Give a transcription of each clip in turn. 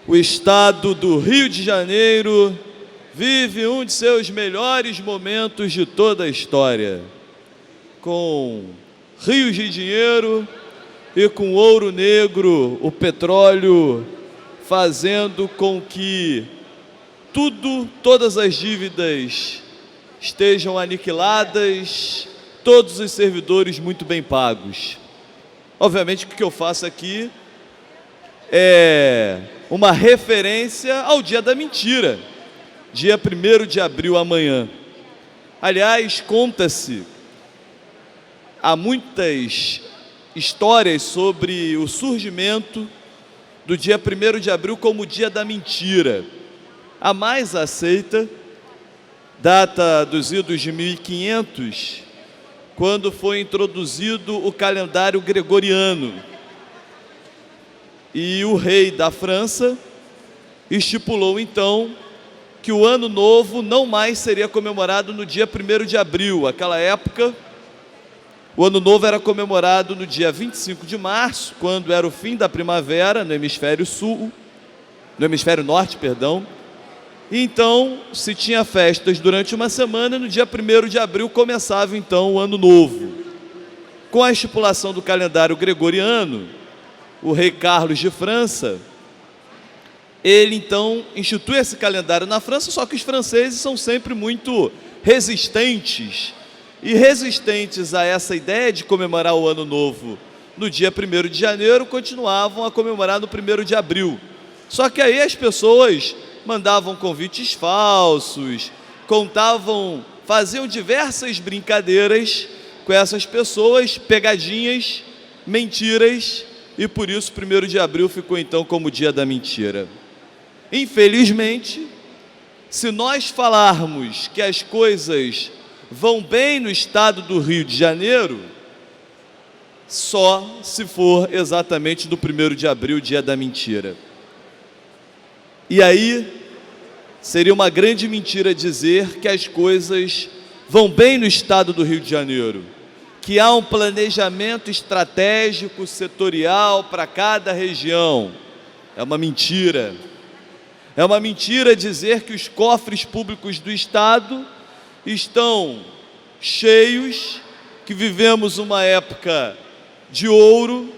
O estado do Rio de Janeiro vive um de seus melhores momentos de toda a história, com rios de dinheiro e com ouro negro, o petróleo, fazendo com que todas as dívidas estejam aniquiladas, todos os servidores muito bem pagos. Obviamente, o que eu faço aqui é uma referência ao dia da mentira, dia 1º de abril, amanhã. Aliás, conta-se, há muitas histórias sobre o surgimento do dia 1º de abril como o dia da mentira. A mais aceita data dos idos de 1500, quando foi introduzido o calendário gregoriano. E o rei da França estipulou então que o ano novo não mais seria comemorado no dia 1º de abril. Naquela época, o ano novo era comemorado no dia 25 de março, quando era o fim da primavera no hemisfério norte, perdão. E então, se tinha festas durante uma semana, no dia 1º de abril começava então o ano novo. Com a estipulação do calendário gregoriano, o rei Carlos de França, ele então institui esse calendário na França, só que os franceses são sempre muito resistentes, e resistentes a essa ideia de comemorar o ano novo no dia 1º de janeiro, continuavam a comemorar no 1º de abril. Só que aí as pessoas mandavam convites falsos, faziam diversas brincadeiras com essas pessoas, pegadinhas, mentiras, e por isso 1º de abril ficou então como o dia da mentira. Infelizmente, se nós falarmos que as coisas vão bem no estado do Rio de Janeiro, só se for exatamente no 1º de abril, dia da mentira. E aí, seria uma grande mentira dizer que as coisas vão bem no estado do Rio de Janeiro, que há um planejamento estratégico setorial para cada região. É uma mentira. É uma mentira dizer que os cofres públicos do estado estão cheios, que vivemos uma época de ouro,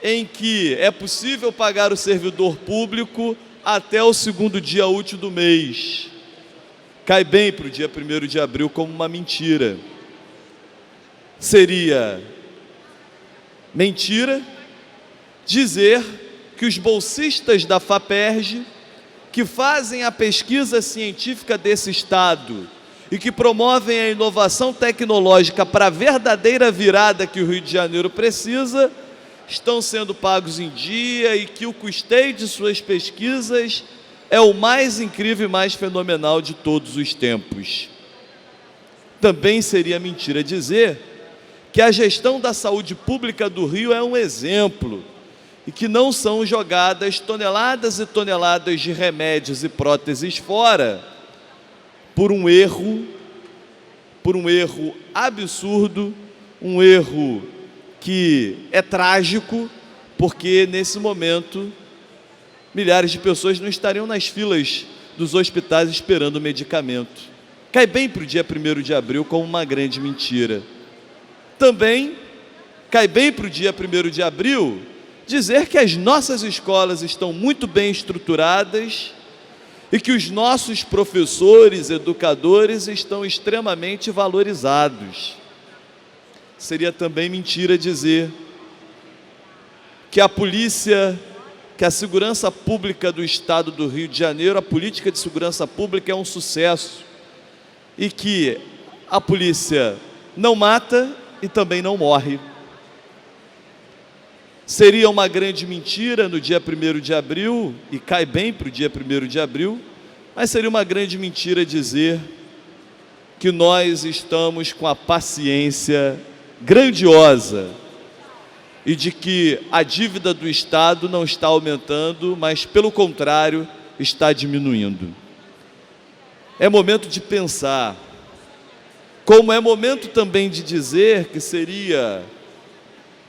em que é possível pagar o servidor público até o 2º dia útil do mês. Cai bem para o dia 1º de abril como uma mentira. Seria mentira dizer que os bolsistas da FAPERJ, que fazem a pesquisa científica desse estado e que promovem a inovação tecnológica para a verdadeira virada que o Rio de Janeiro precisa, estão sendo pagos em dia e que o custeio de suas pesquisas é o mais incrível e mais fenomenal de todos os tempos. Também seria mentira dizer que a gestão da saúde pública do Rio é um exemplo e que não são jogadas toneladas e toneladas de remédios e próteses fora por um erro absurdo, um erro que é trágico, porque nesse momento milhares de pessoas não estariam nas filas dos hospitais esperando o medicamento. Cai bem para o dia 1º de abril como uma grande mentira. Também cai bem para o dia 1º de abril dizer que as nossas escolas estão muito bem estruturadas e que os nossos professores, educadores estão extremamente valorizados. Seria também mentira dizer que a polícia, que a segurança pública do estado do Rio de Janeiro, a política de segurança pública é um sucesso e que a polícia não mata e também não morre. Seria uma grande mentira no dia 1º de abril, e cai bem para o dia 1º de abril, mas seria uma grande mentira dizer que nós estamos com a paciência grandiosa e de que a dívida do Estado não está aumentando, mas pelo contrário, está diminuindo. É momento de pensar, como é momento também de dizer que seria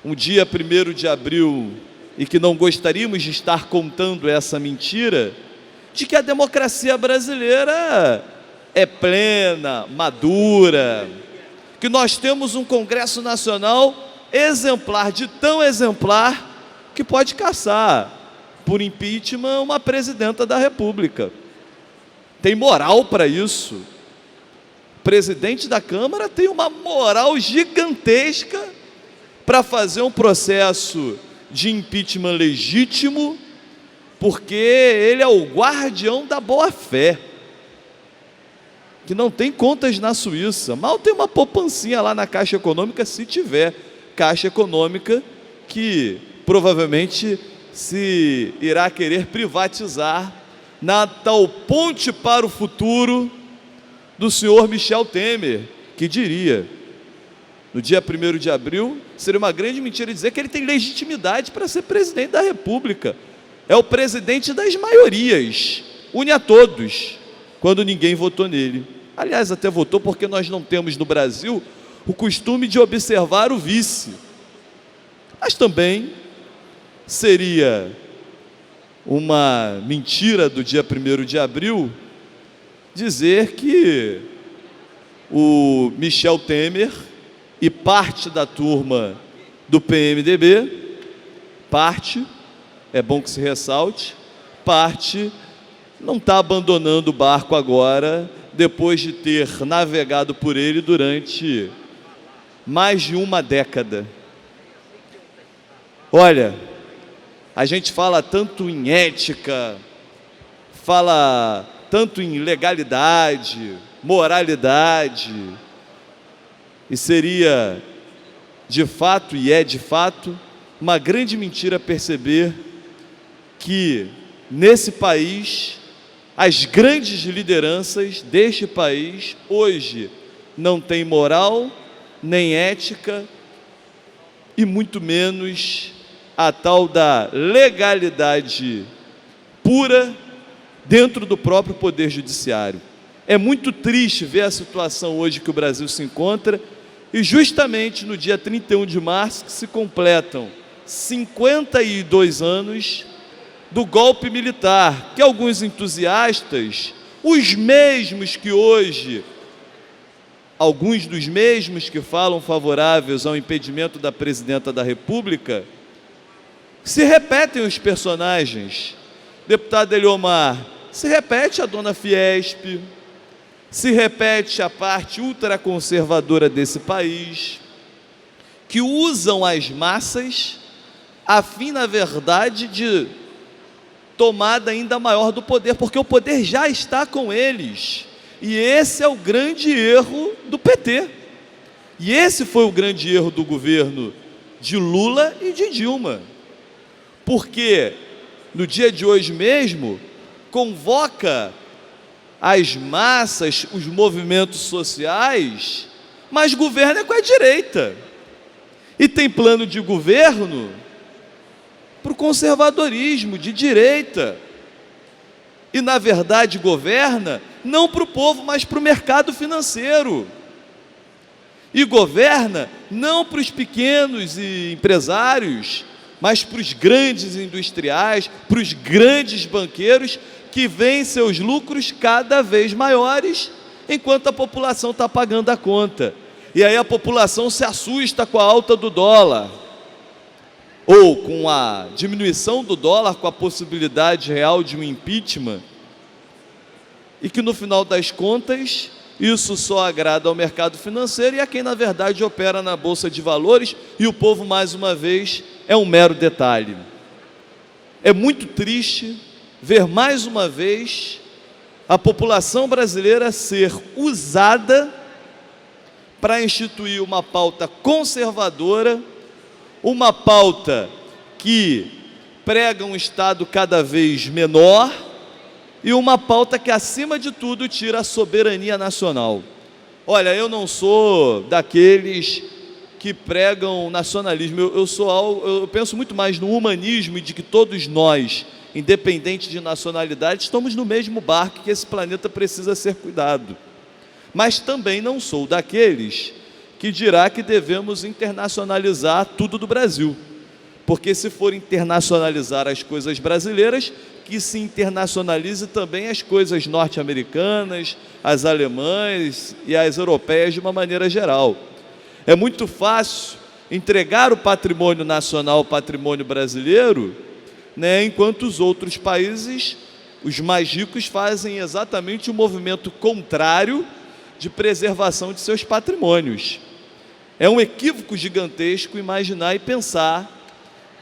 um dia 1º de abril e que não gostaríamos de estar contando essa mentira, de que a democracia brasileira é plena, madura, que nós temos um Congresso Nacional exemplar, de tão exemplar, que pode caçar por impeachment uma presidenta da República. Tem moral para isso. O presidente da Câmara tem uma moral gigantesca para fazer um processo de impeachment legítimo, porque ele é o guardião da boa-fé, que não tem contas na Suíça, mal tem uma poupancinha lá na Caixa Econômica, se tiver Caixa Econômica, que provavelmente se irá querer privatizar na tal ponte para o futuro do senhor Michel Temer, que diria, no dia 1º de abril, seria uma grande mentira dizer que ele tem legitimidade para ser presidente da República. É o presidente das maiorias, une a todos, quando ninguém votou nele. Aliás, até votou porque nós não temos no Brasil o costume de observar o vice. Mas também seria uma mentira do dia 1º de abril dizer que o Michel Temer e parte da turma do PMDB, parte, é bom que se ressalte, parte não está abandonando o barco agora, depois de ter navegado por ele durante mais de uma década. Olha, a gente fala tanto em ética, fala tanto em legalidade, moralidade, e seria de fato, e é de fato, uma grande mentira perceber que nesse país as grandes lideranças deste país hoje não têm moral, nem ética e muito menos a tal da legalidade pura dentro do próprio Poder Judiciário. É muito triste ver a situação hoje que o Brasil se encontra e justamente no dia 31 de março que se completam 52 anos do golpe militar, que alguns entusiastas, os mesmos que hoje, alguns dos mesmos que falam favoráveis ao impedimento da presidenta da República, se repetem os personagens. Deputado Eliomar, se repete a dona Fiesp, se repete a parte ultraconservadora desse país, que usam as massas a fim, na verdade, de tomada ainda maior do poder, porque o poder já está com eles. E esse é o grande erro do PT. E esse foi o grande erro do governo de Lula e de Dilma. Porque no dia de hoje mesmo, convoca as massas, os movimentos sociais, mas governa com a direita. E tem plano de governo para o conservadorismo, de direita. E, na verdade, governa não para o povo, mas para o mercado financeiro. E governa não para os pequenos empresários, mas para os grandes industriais, para os grandes banqueiros, que veem seus lucros cada vez maiores, enquanto a população está pagando a conta. E aí a população se assusta com a alta do dólar, ou com a diminuição do dólar, com a possibilidade real de um impeachment, e que no final das contas, isso só agrada ao mercado financeiro e a quem na verdade opera na Bolsa de Valores, e o povo, mais uma vez, é um mero detalhe. É muito triste ver mais uma vez a população brasileira ser usada para instituir uma pauta conservadora, uma pauta que prega um Estado cada vez menor e uma pauta que, acima de tudo, tira a soberania nacional. Olha, eu não sou daqueles que pregam nacionalismo, eu penso muito mais no humanismo e de que todos nós, independente de nacionalidade, estamos no mesmo barco, que esse planeta precisa ser cuidado. Mas também não sou daqueles que dirá que devemos internacionalizar tudo do Brasil. porque se for internacionalizar as coisas brasileiras, que se internacionalize também as coisas norte-americanas, as alemãs e as europeias de uma maneira geral. É muito fácil entregar o patrimônio nacional, o patrimônio brasileiro, né, enquanto os outros países, os mais ricos, fazem exatamente o movimento contrário de preservação de seus patrimônios. É um equívoco gigantesco imaginar e pensar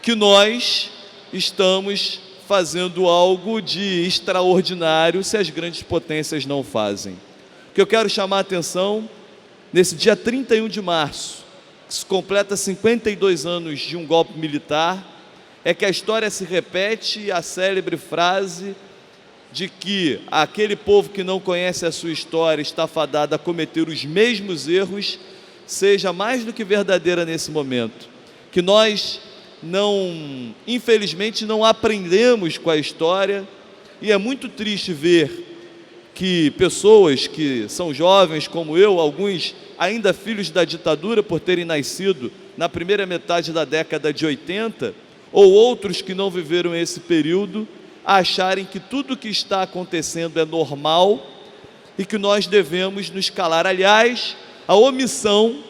que nós estamos fazendo algo de extraordinário se as grandes potências não fazem. O que eu quero chamar a atenção, nesse dia 31 de março, que se completa 52 anos de um golpe militar, é que a história se repete e a célebre frase de que aquele povo que não conhece a sua história está fadado a cometer os mesmos erros, seja mais do que verdadeira nesse momento. Que nós infelizmente, não aprendemos com a história, e é muito triste ver que pessoas que são jovens como eu, alguns ainda filhos da ditadura por terem nascido na primeira metade da década de 80, ou outros que não viveram esse período, acharem que tudo o que está acontecendo é normal e que nós devemos nos calar. Aliás, a omissão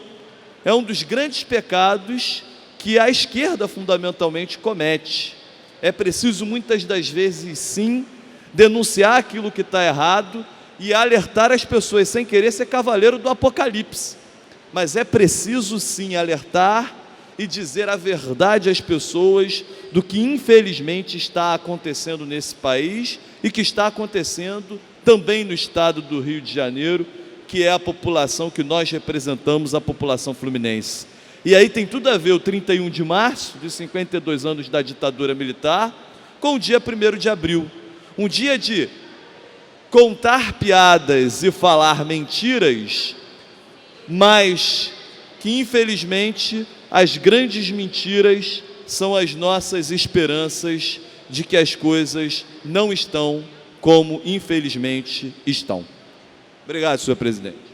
é um dos grandes pecados que a esquerda fundamentalmente comete. É preciso muitas das vezes sim denunciar aquilo que está errado e alertar as pessoas, sem querer ser cavaleiro do apocalipse, mas é preciso sim alertar e dizer a verdade às pessoas do que infelizmente está acontecendo nesse país e que está acontecendo também no estado do Rio de Janeiro, que é a população que nós representamos, a população fluminense. E aí tem tudo a ver o 31 de março, de 52 anos da ditadura militar, com o dia 1º de abril. Um dia de contar piadas e falar mentiras, mas que infelizmente as grandes mentiras são as nossas esperanças de que as coisas não estão como infelizmente estão. Obrigado, senhor presidente.